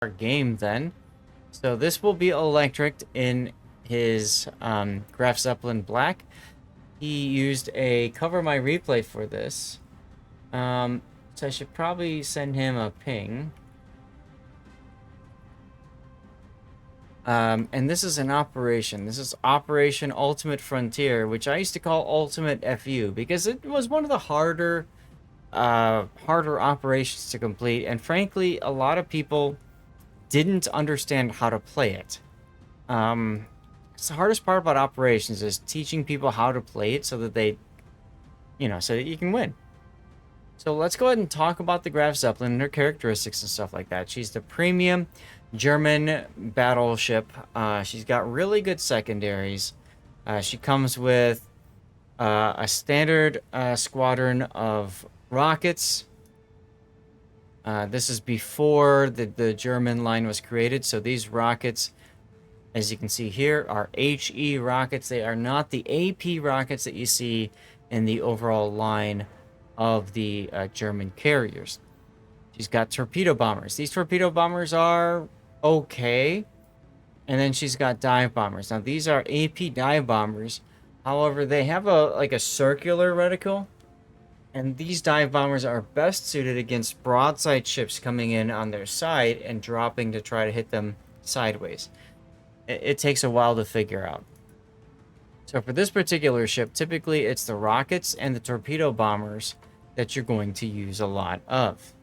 our game then. So this will be Electricked in his Graf Zeppelin Black. He used a cover my replay for this. So I should probably send him a ping. And this is an operation. This is Operation Ultimate Frontier, which I used to call Ultimate FU because it was one of the harder operations to complete. And frankly, a lot of people didn't understand how to play it. It's the hardest part about operations is teaching people how to play it so that they, so that you can win. So let's go ahead and talk about the Graf Zeppelin and her characteristics and stuff like that. She's the premium German battleship. She's got really good secondaries. She comes with a standard squadron of rockets. This is before the German line was created. So these rockets, as you can see here, are HE rockets. They are not the AP rockets that you see in the overall line of the German carriers. She's got torpedo bombers. These torpedo bombers are okay. And then she's got dive bombers. Now these are AP dive bombers. However, they have a circular reticle. And these dive bombers are best suited against broadside ships coming in on their side and dropping to try to hit them sideways. It takes a while to figure out. So for this particular ship, typically it's the rockets and the torpedo bombers that you're going to use a lot of.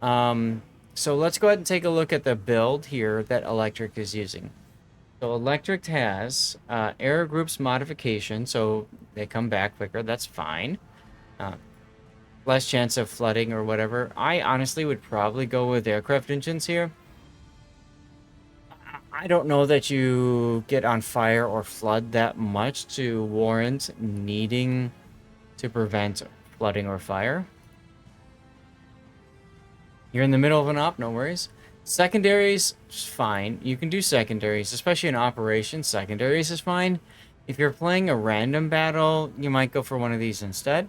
So let's go ahead and take a look at the build here that Electric is using. So Electric has air groups modification, so they come back quicker. That's fine. Less chance of flooding or whatever. I honestly would probably go with aircraft engines here. I don't know that you get on fire or flood that much to warrant needing to prevent flooding or fire. You're in the middle of an op, no worries. Secondaries, fine. You can do secondaries, especially in operations. Secondaries is fine. If you're playing a random battle, you might go for one of these instead.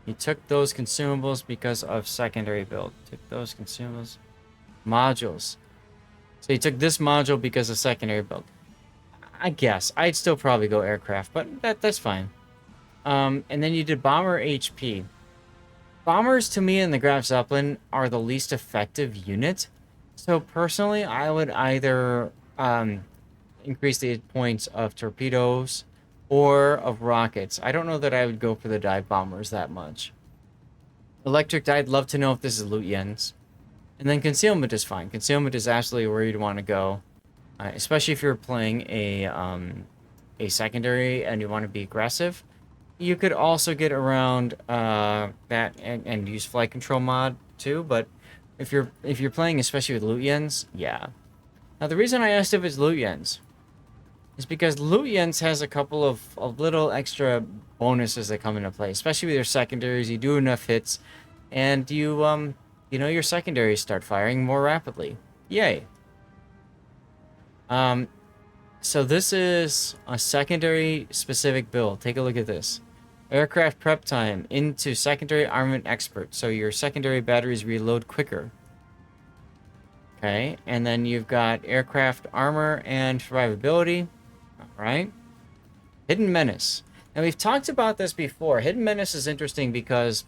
You took those consumables because of secondary build. Took those consumables. Modules. So you took this module because of secondary build. I guess. I'd still probably go aircraft, but that's fine. And then you did bomber HP. Bombers, to me, in the Graf Zeppelin are the least effective unit. So personally, I would either increase the points of torpedoes or of rockets. I don't know that I would go for the dive bombers that much. Electric, I'd love to know if this is Lutjens. And then concealment is fine. Concealment is absolutely where you'd want to go, especially if you're playing a secondary and you want to be aggressive. You could also get around that and use flight control mod too. But if you're playing especially with Lutjens, yeah. Now the reason I asked if it's Lutjens is because Lutjens has a couple of little extra bonuses that come into play, especially with your secondaries. You do enough hits, and your secondaries start firing more rapidly. Yay. So this is a secondary specific build. Take a look at this. Aircraft prep time into secondary armament expert. So your secondary batteries reload quicker. Okay, and then you've got aircraft armor and survivability. All right. Hidden Menace. Now we've talked about this before. Hidden Menace is interesting because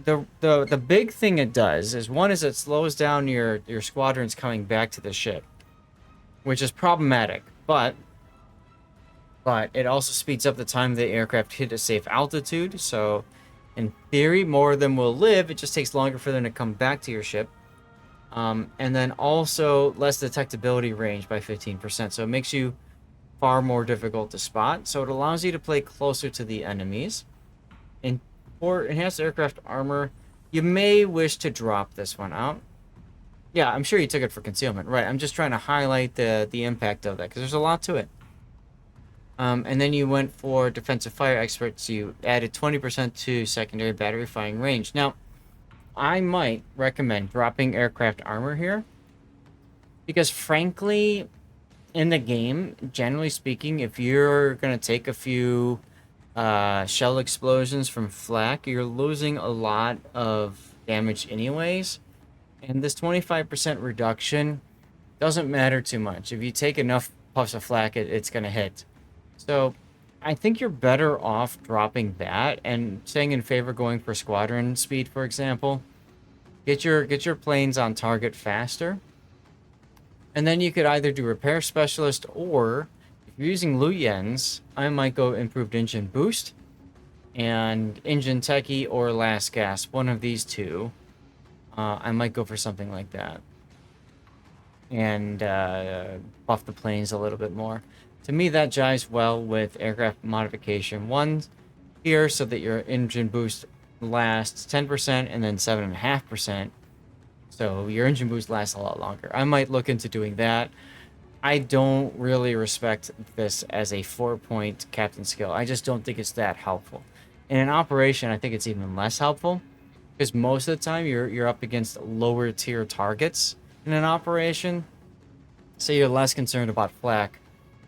the big thing it does is it slows down your squadrons coming back to the ship, which is problematic, but it also speeds up the time the aircraft hit a safe altitude. So in theory, more of them will live. It just takes longer for them to come back to your ship. And then also less detectability range by 15%. So it makes you far more difficult to spot. So it allows you to play closer to the enemies. And for enhanced aircraft armor, you may wish to drop this one out. Yeah, I'm sure you took it for concealment. Right, I'm just trying to highlight the impact of that, because there's a lot to it. And then you went for defensive fire experts. You added 20% to secondary battery firing range. Now, I might recommend dropping aircraft armor here, because frankly, in the game, generally speaking, if you're going to take a few shell explosions from flak, you're losing a lot of damage anyways. And this 25% reduction doesn't matter too much. If you take enough puffs of flak, it's going to hit. So I think you're better off dropping that and staying in favor going for squadron speed, for example. Get your planes on target faster. And then you could either do repair specialist, or if you're using Lutjens, I might go improved engine boost and engine techie or last gasp. One of these two. I might go for something like that. And buff the planes a little bit more. To me, that jives well with aircraft modification 1 here, so that your engine boost lasts 10% and then 7.5%. So your engine boost lasts a lot longer. I might look into doing that. I don't really respect this as a 4-point captain skill. I just don't think it's that helpful. In an operation, I think it's even less helpful, because most of the time you're up against lower tier targets in an operation, so you're less concerned about flak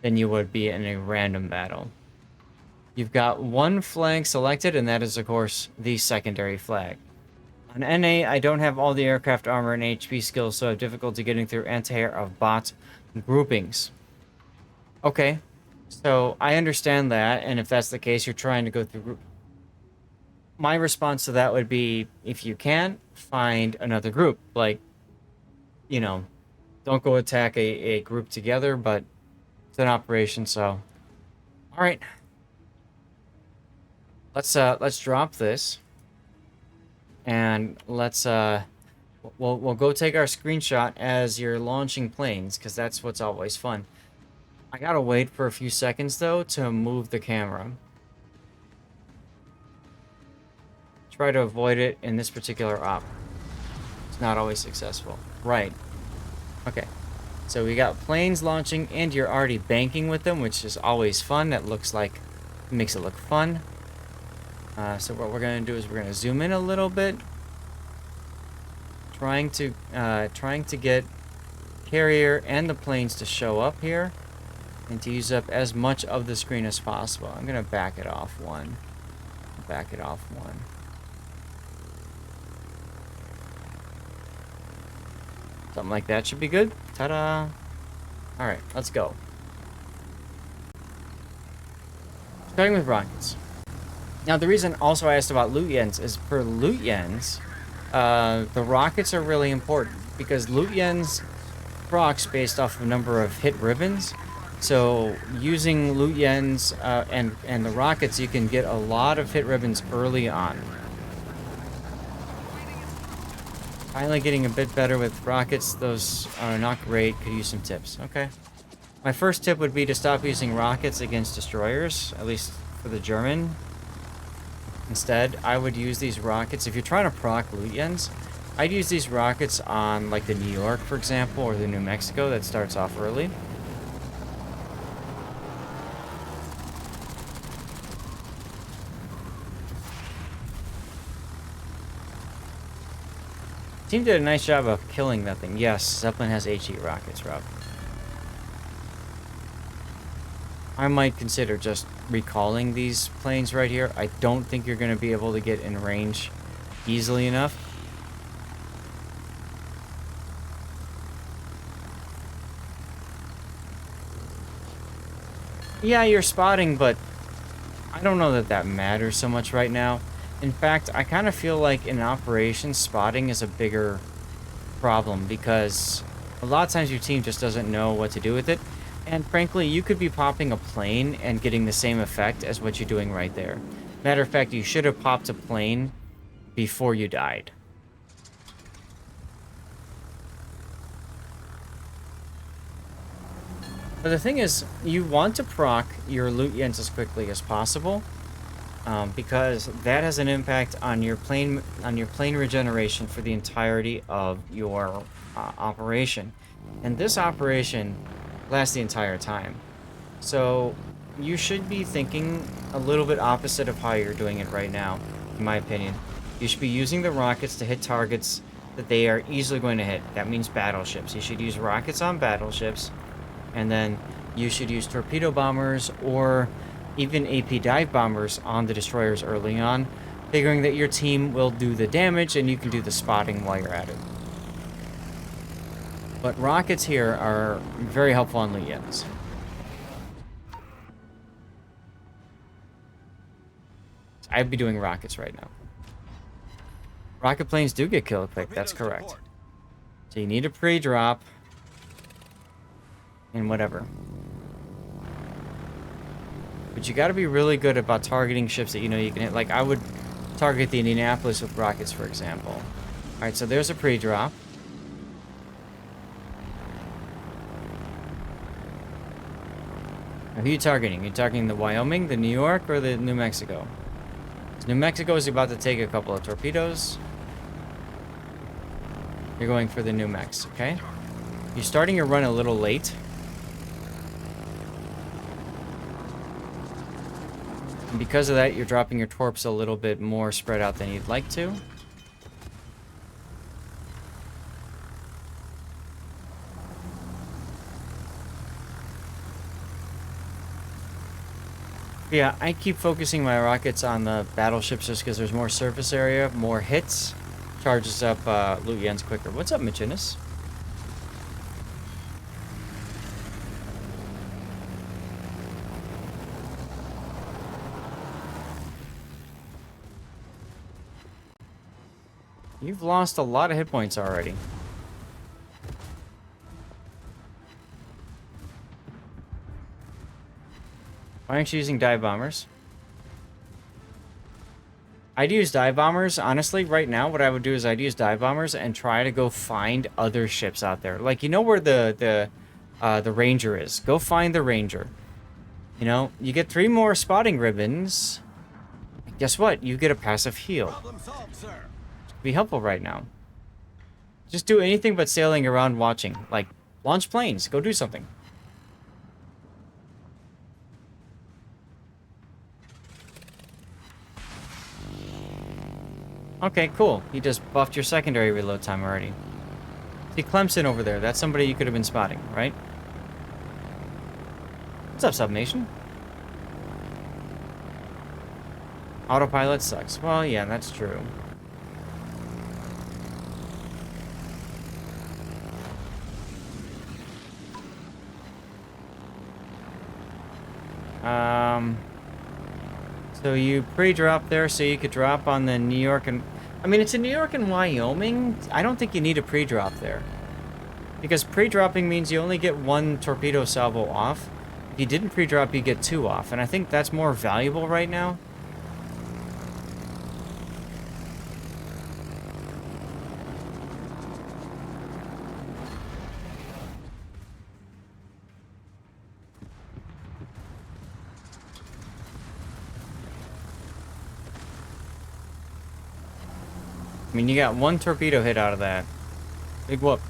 than you would be in a random battle. You've got one flag selected, and that is, of course, the secondary flag. On NA, I don't have all the aircraft armor and HP skills, so I have difficulty getting through anti-air of bot groupings. Okay, so I understand that, and if that's the case, you're trying to go through... My response to that would be, if you can, find another group. Like, you know, don't go attack a group together, but it's an operation, so... Alright. Let's drop this. And let's we'll go take our screenshot as you're launching planes, because that's what's always fun. I gotta wait for a few seconds though to move the camera. Try to avoid it in this particular op. It's not always successful. Right. Okay. So we got planes launching, and you're already banking with them, which is always fun. That looks like, makes it look fun. So what we're gonna do is we're gonna zoom in a little bit, trying to get carrier and the planes to show up here, and to use up as much of the screen as possible. I'm gonna back it off one. Back it off one. Something like that should be good. Ta-da! All right, let's go. Starting with rockets. Now, the reason also I asked about Lutjens is for Lutjens, the rockets are really important, because Lutjens procs based off the number of hit ribbons. So using Lutjens and the rockets, you can get a lot of hit ribbons early on. Finally getting a bit better with rockets. Those are not great. Could use some tips. Okay. My first tip would be to stop using rockets against destroyers, at least for the German. Instead, I would use these rockets. If you're trying to proc Lutjens, I'd use these rockets on, like, the New York, for example, or the New Mexico that starts off early. Team did a nice job of killing that thing. Yes, Zeppelin has HE rockets, Rob. I might consider just recalling these planes right here. I don't think you're going to be able to get in range easily enough. Yeah, you're spotting, but I don't know that that matters so much right now. In fact, I kind of feel like in operations, spotting is a bigger problem, because a lot of times your team just doesn't know what to do with it. And frankly, you could be popping a plane and getting the same effect as what you're doing right there. Matter of fact, you should have popped a plane before you died. But the thing is, you want to proc your Lutjens as quickly as possible, because that has an impact on your plane regeneration for the entirety of your operation. And this operation lasts the entire time. So you should be thinking a little bit opposite of how you're doing it right now, in my opinion. You should be using the rockets to hit targets that they are easily going to hit. That means battleships. You should use rockets on battleships, and then you should use torpedo bombers or even AP dive bombers on the destroyers early on, figuring that your team will do the damage and you can do the spotting while you're at it. But rockets here are very helpful on Lutjens. I'd be doing rockets right now. Rocket planes do get kill quick, that's correct. So you need a pre-drop. And whatever. But you gotta be really good about targeting ships that you know you can hit. Like, I would target the Indianapolis with rockets, for example. Alright, so there's a pre-drop. Now, who are you targeting? Are you targeting the Wyoming, the New York, or the New Mexico? So New Mexico is about to take a couple of torpedoes. You're going for the New Mex, okay? You're starting your run a little late. And because of that, you're dropping your torps a little bit more spread out than you'd like to. Yeah, I keep focusing my rockets on the battleships just because there's more surface area, more hits. Charges up Lutjens quicker. What's up, Machinus? You've lost a lot of hit points already. Why aren't you using dive bombers? I'd use dive bombers. Honestly, right now, what I would do is I'd use dive bombers and try to go find other ships out there. Like, you know where the Ranger is. Go find the Ranger. You know, you get 3 more spotting ribbons. Guess what? You get a passive heal. Problem solved, sir. Be helpful right now. Just do anything but sailing around watching. Like, launch planes. Go do something. Okay, cool. He just buffed your secondary reload time already. See Clemson over there. That's somebody you could have been spotting, right? What's up, Subnation? Autopilot sucks. Well, yeah, that's true. So you pre-drop there so you could drop on the New York and... I mean, it's in New York and Wyoming. I don't think you need a pre-drop there. Because pre-dropping means you only get 1 torpedo salvo off. If you didn't pre-drop, you get 2 off. And I think that's more valuable right now. I mean, you got 1 torpedo hit out of that. Big whoop.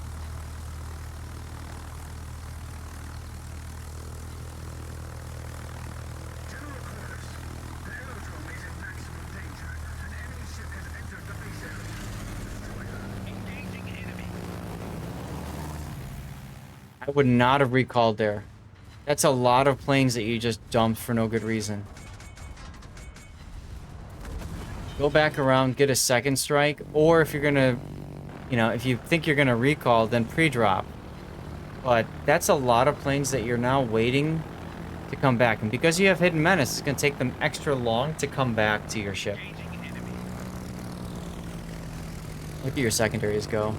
I would not have recalled there. That's a lot of planes that you just dumped for no good reason. Go back around, get a second strike, or if you're gonna, you know, if you think you're gonna recall, then pre-drop. But that's a lot of planes that you're now waiting to come back. And because you have Hidden Menace, it's gonna take them extra long to come back to your ship. Look at your secondaries go.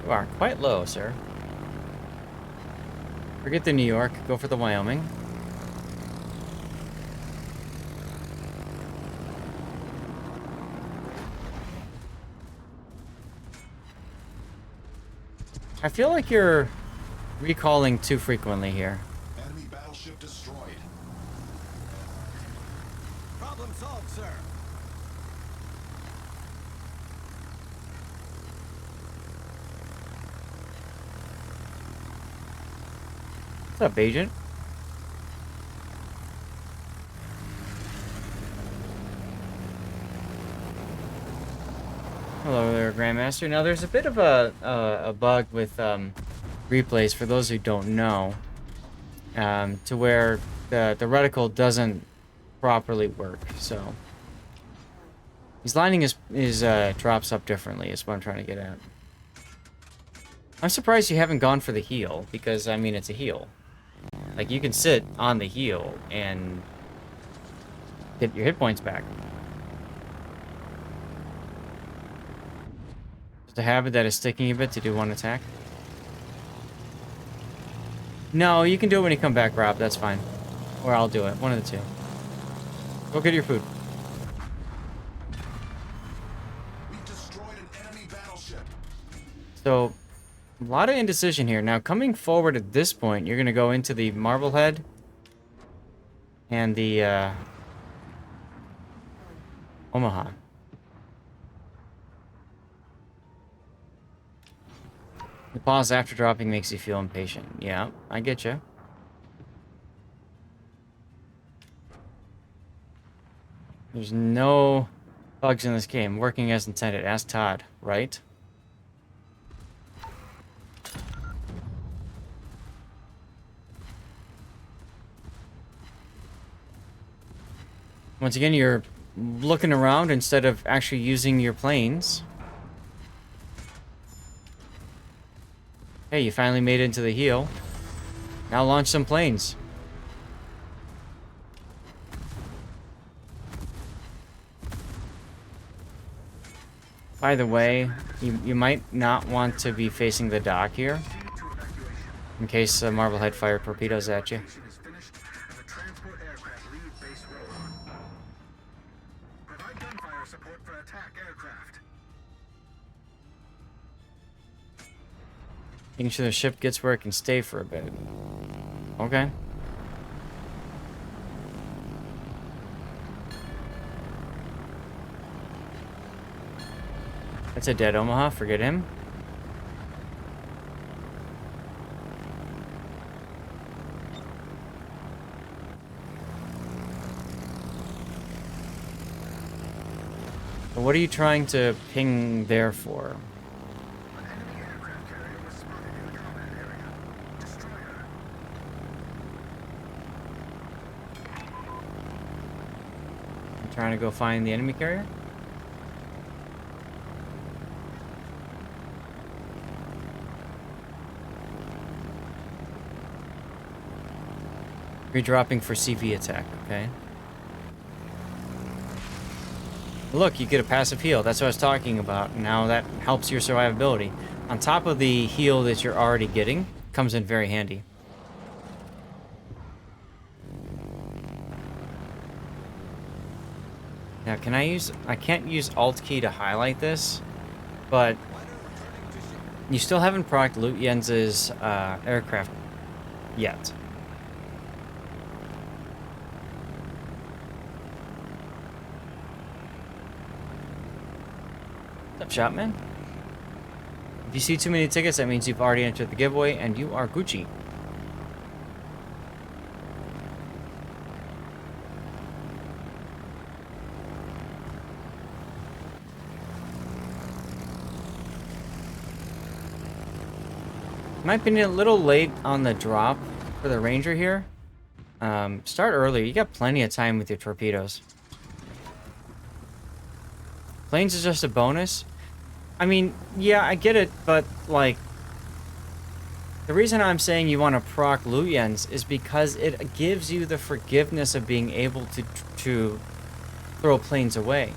You are quite low, sir. Forget the New York. Go for the Wyoming. I feel like you're recalling too frequently here. Enemy battleship destroyed. Problem solved, sir. What's up, Agent? Hello there, Grandmaster. Now, there's a bit of a bug with replays, for those who don't know, to where the reticle doesn't properly work. So he's lining his drops up differently, is what I'm trying to get at. I'm surprised you haven't gone for the heal, because, I mean, it's a heal. Like, you can sit on the heal and get your hit points back. Just a habit that is sticking a bit to do one attack. No, you can do it when you come back, Rob. That's fine. Or I'll do it. One of the two. Go get your food. We've destroyed an enemy battleship. So, a lot of indecision here. Now, coming forward at this point, you're going to go into the Marblehead and the Omaha. The pause after dropping makes you feel impatient. Yeah, I get you. There's no bugs in this game. Working as intended. Ask Todd, right? Once again, you're looking around instead of actually using your planes. Hey, you finally made it into the heel. Now launch some planes. By the way, you might not want to be facing the dock here, in case Marblehead fire torpedoes at you. Making sure the ship gets where it can stay for a bit. Okay. That's a dead Omaha. Forget him. But what are you trying to ping there for? Trying to go find the enemy carrier? Redropping for CV attack, okay. Look, you get a passive heal. That's what I was talking about. Now that helps your survivability. On top of the heal that you're already getting, comes in very handy. Now, I can't use Alt key to highlight this, but you still haven't procced Lutjens' aircraft yet. What's up, Shopman? If you see too many tickets, that means you've already entered the giveaway, and you are Gucci. Might be a little late on the drop for the Ranger here. Start earlier. You got plenty of time with your torpedoes. Planes is just a bonus. I mean, yeah, I get it, but, like, the reason I'm saying you want to proc Lutjens is because it gives you the forgiveness of being able to throw planes away.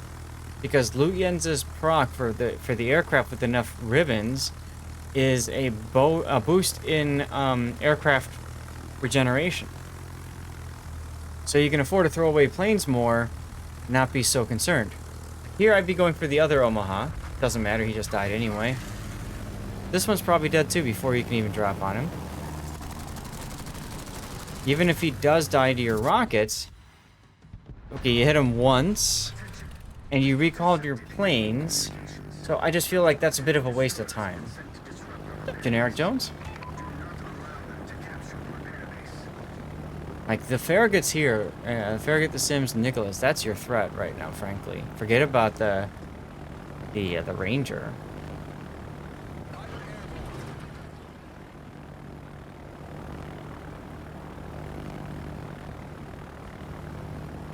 Because Lutjens' proc for the aircraft with enough ribbons is a boost in aircraft regeneration. So you can afford to throw away planes more, not be so concerned. Here I'd be going for the other Omaha. Doesn't matter, he just died anyway. This one's probably dead too before you can even drop on him. Even if he does die to your rockets, okay, you hit him once, and you recalled your planes, so I just feel like that's a bit of a waste of time. Generic Jones? Like, the Farragut's here, Farragut, the Sims, Nicholas, that's your threat right now, frankly. Forget about the the Ranger.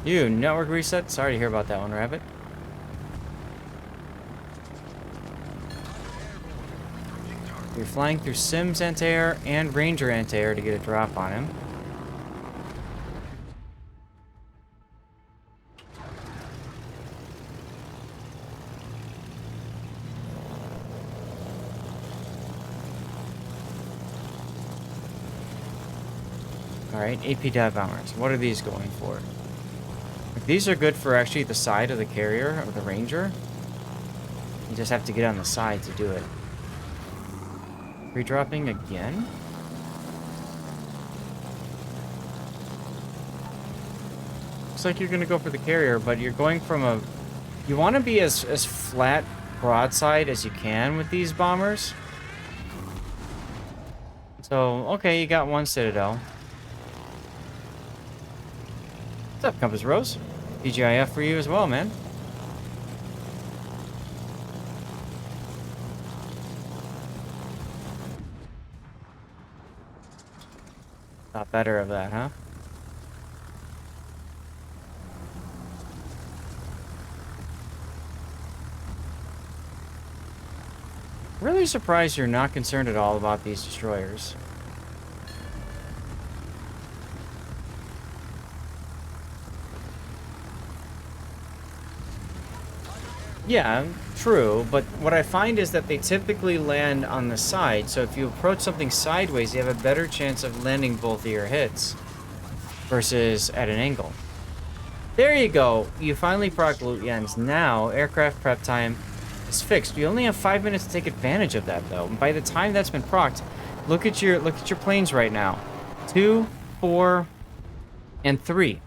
You network reset? Sorry to hear about that one, Rabbit. You're flying through Sims anti-air and Ranger anti-air to get a drop on him. Alright, AP dive bombers. What are these going for? Like, these are good for actually the side of the carrier, or the Ranger. You just have to get on the side to do it. Redropping again? Looks like you're going to go for the carrier, but you're going from a... You want to be as flat broadside as you can with these bombers. So, okay, you got one Citadel. What's up, Compass Rose? PGIF for you as well, man. Thought better of that, huh? Really surprised you're not concerned at all about these destroyers. Yeah, true, but what I find is that they typically land on the side, so if you approach something sideways, you have a better chance of landing both of your hits versus at an angle. There you go. You finally proc Lutjens. Now, aircraft prep time is fixed. You only have 5 minutes to take advantage of that, though. And by the time that's been procced, look at your planes right now. 2, 4, and 3.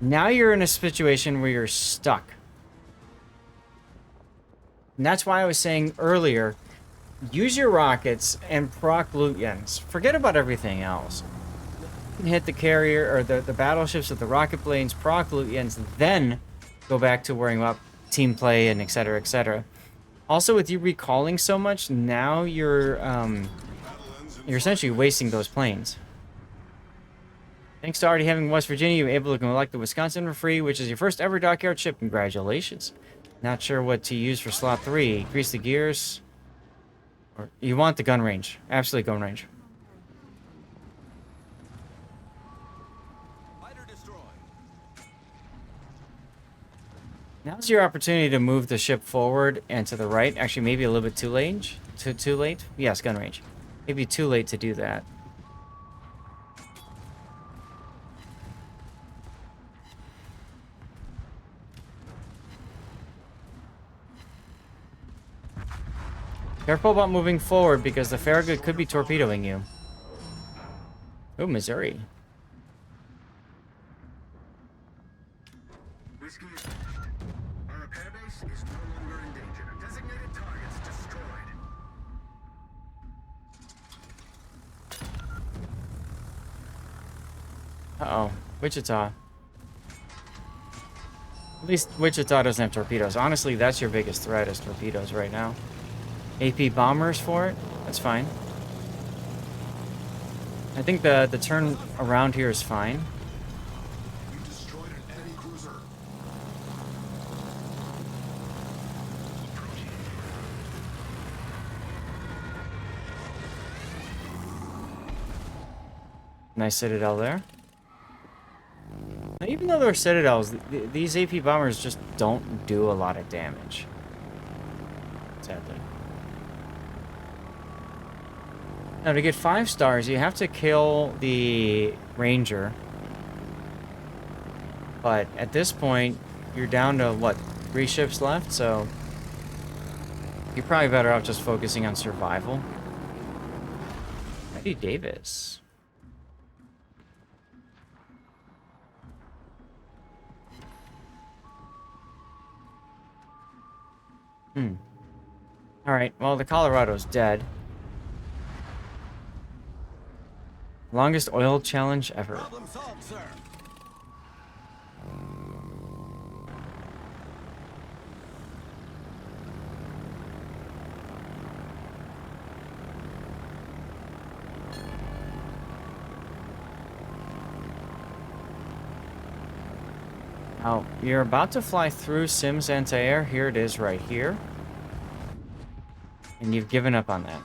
Now you're in a situation where you're stuck. And that's why I was saying earlier, use your rockets and proc Lutjens. Forget about everything else. You can hit the carrier or the battleships with the rocket planes, proc Lutjens, then go back to worrying about team play and etc. etc. Also, with you recalling so much, now you're essentially wasting those planes. Thanks to already having West Virginia, you're able to collect the Wisconsin for free, which is your first ever dockyard ship. Congratulations. Not sure what to use for slot 3. Increase the gears. Or you want the gun range. Absolutely gun range. Now's your opportunity to move the ship forward and to the right. Actually, maybe a little bit too late. Too late? Yes, gun range. Maybe too late to do that. Careful about moving forward because the Farragut could be torpedoing you. Oh, Missouri. Whiskey is our repair base is no longer in danger. Designated targets destroyed. Uh-oh. Wichita. At least Wichita doesn't have torpedoes. Honestly, that's your biggest threat is torpedoes right now. AP bombers for it? That's fine. I think the turn around here is fine. We destroyed an enemy cruiser. Nice Citadel there. Now, even though they're Citadels, these AP bombers just don't do a lot of damage. Sadly. Now, to get 5 stars, you have to kill the Ranger. But at this point, you're down to, what, 3 ships left? So you're probably better off just focusing on survival. Eddie Davis. Alright, well, the Colorado's dead. Longest oil challenge ever. Problem solved, sir. Now, you're about to fly through Sims anti-air. Here it is right here. And you've given up on that.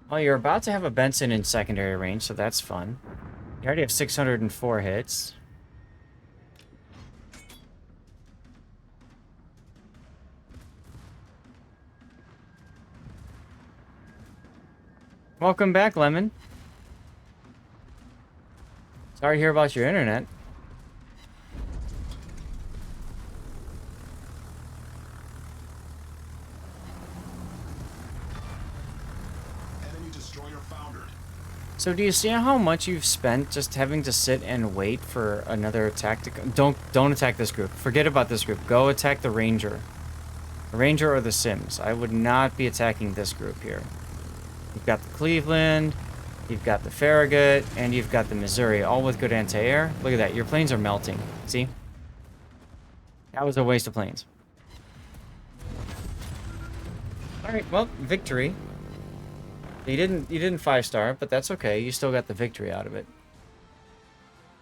Well, you're about to have a Benson in secondary range, so that's fun. You already have 604 hits. Welcome back, Lemon. Sorry to hear about your internet. Enemy destroyer foundered. So do you see how much you've spent just having to sit and wait for another attack to come? Don't attack this group. Forget about this group. Go attack the Ranger. The Ranger or the Sims. I would not be attacking this group here. You've got the Cleveland, you've got the Farragut, and you've got the Missouri, all with good anti-air. Look at that. Your planes are melting. See? That was a waste of planes. Alright, well, victory. You didn't 5-star, but that's okay. You still got the victory out of it.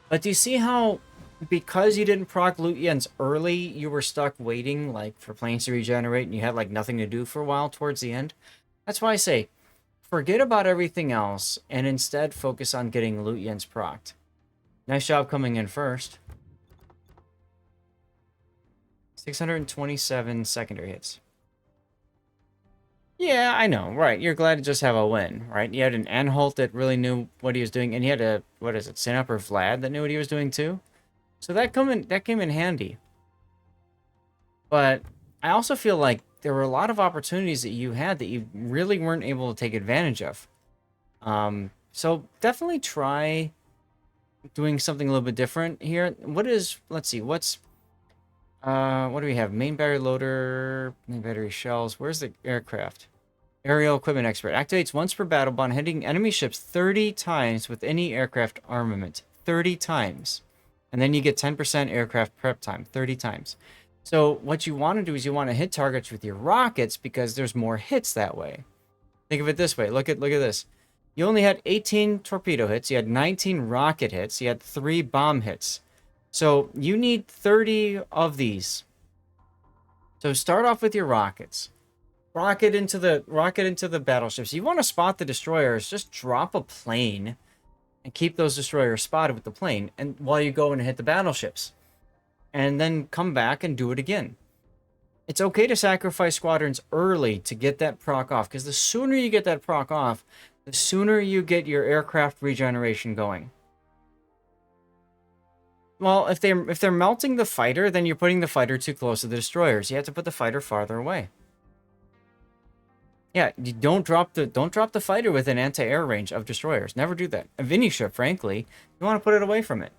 But do you see how, because you didn't proc Lutjens early, you were stuck waiting, like, for planes to regenerate, and you had, like, nothing to do for a while towards the end? That's why I say, forget about everything else, and instead focus on getting Lutjens procced. Nice job coming in first. 627 secondary hits. Yeah, I know, right. You're glad to just have a win, right? You had an Anhalt that really knew what he was doing, and you had a, what is it, Sinupper Vlad that knew what he was doing too? So that came in handy. But I also feel like there were a lot of opportunities that you had that you really weren't able to take advantage of. So definitely try doing something a little bit different here. Let's see, what do we have? Main battery loader, main battery shells. Where's the aircraft? Aerial equipment expert. Activates once per battle bond, hitting enemy ships 30 times with any aircraft armament. 30 times. And then you get 10% aircraft prep time. 30 times. So what you want to do is you want to hit targets with your rockets because there's more hits that way. Think of it this way. Look at this. You only had 18 torpedo hits. You had 19 rocket hits. You had 3 bomb hits. So you need 30 of these. So start off with your rockets. Rocket into the battleships. You want to spot the destroyers, just drop a plane and keep those destroyers spotted with the plane, and while you go and hit the battleships. And then come back and do it again. It's okay to sacrifice squadrons early to get that proc off, because the sooner you get that proc off, the sooner you get your aircraft regeneration going. Well, if they're melting the fighter, then you're putting the fighter too close to the destroyers. You have to put the fighter farther away. Yeah, you don't drop the fighter within anti-air range of destroyers. Never do that. Of any ship, frankly, you want to put it away from it.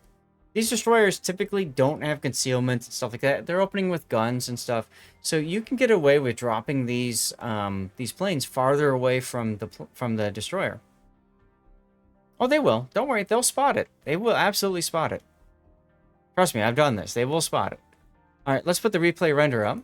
These destroyers typically don't have concealment and stuff like that. They're opening with guns and stuff, so you can get away with dropping these planes farther away from the destroyer. Oh, they will. Don't worry, they'll spot it. They will absolutely spot it. Trust me, I've done this. They will spot it. All right, let's put the replay render up.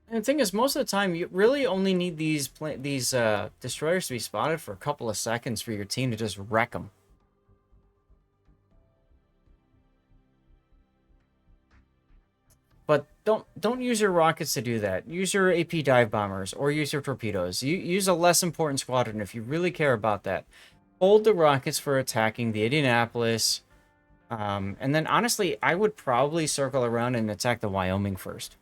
And the thing is, most of the time, you really only need these destroyers to be spotted for a couple of seconds for your team to just wreck them. But don't use your rockets to do that. Use your AP dive bombers or use your torpedoes. Use a less important squadron if you really care about that. Hold the rockets for attacking the Indianapolis. And then, honestly, I would probably circle around and attack the Wyoming first.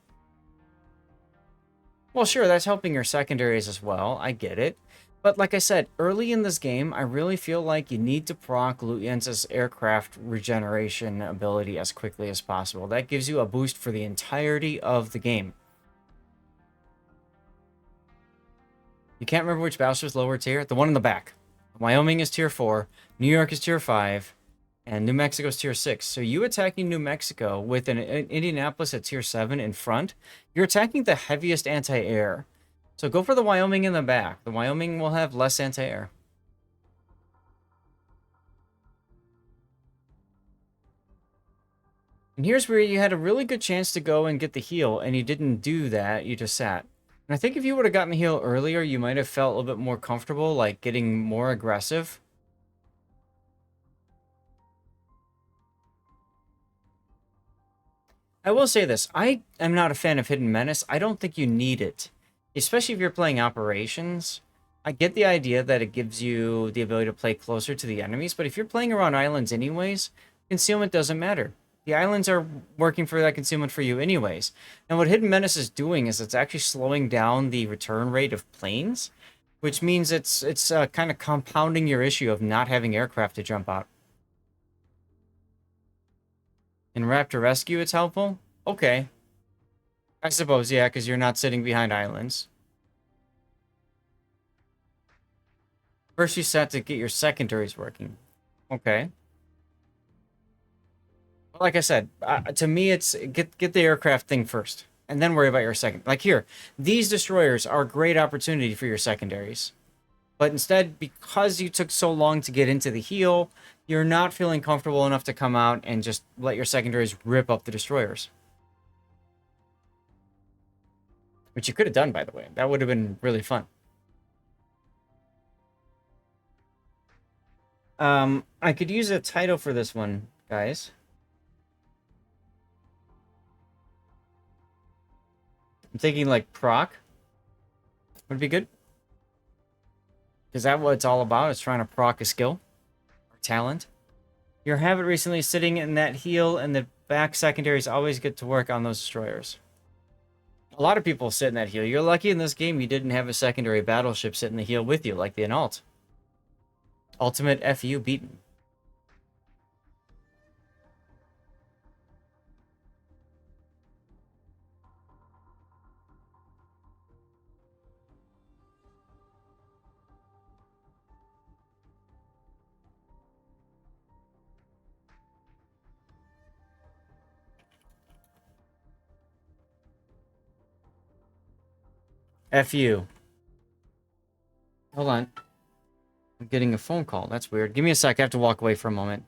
Well, sure, that's helping your secondaries as well. I get it. But like I said, early in this game, I really feel like you need to proc Lutjens' aircraft regeneration ability as quickly as possible. That gives you a boost for the entirety of the game. You can't remember which battleship is lower tier? The one in the back. Wyoming is tier 4, New York is tier 5, and New Mexico is tier 6. So you attacking New Mexico with an Indianapolis at tier 7 in front, you're attacking the heaviest anti-air. So go for the Wyoming in the back. The Wyoming will have less anti-air. And here's where you had a really good chance to go and get the heal, and you didn't do that. You just sat. And I think if you would have gotten the heal earlier, you might have felt a little bit more comfortable, like getting more aggressive. I will say this. I am not a fan of Hidden Menace. I don't think you need it. Especially if you're playing operations. I get the idea that it gives you the ability to play closer to the enemies, but if you're playing around islands anyways, concealment doesn't matter. The islands are working for that concealment for you anyways. And what Hidden Menace is doing is it's actually slowing down the return rate of planes, which means it's kind of compounding your issue of not having aircraft to jump out. In Raptor Rescue, it's helpful? Okay. I suppose, yeah, because you're not sitting behind islands. First, you set to get your secondaries working. Okay. Like I said, to me, it's get the aircraft thing first, and then worry about your second. Like here, these destroyers are a great opportunity for your secondaries. But instead, because you took so long to get into the heal, you're not feeling comfortable enough to come out and just let your secondaries rip up the destroyers. Which you could have done, by the way. That would have been really fun. I could use a title for this one, guys. I'm thinking like Proc would be good. Is that what it's all about? It's trying to proc a skill or talent. Your habit recently sitting in that heal and the back secondaries always get to work on those destroyers. A lot of people sit in that heal. You're lucky in this game you didn't have a secondary battleship sit in the heal with you, like the Analt. Ultimate FU beaten. FU. Hold on. I'm getting a phone call. That's weird. Give me a sec. I have to walk away for a moment.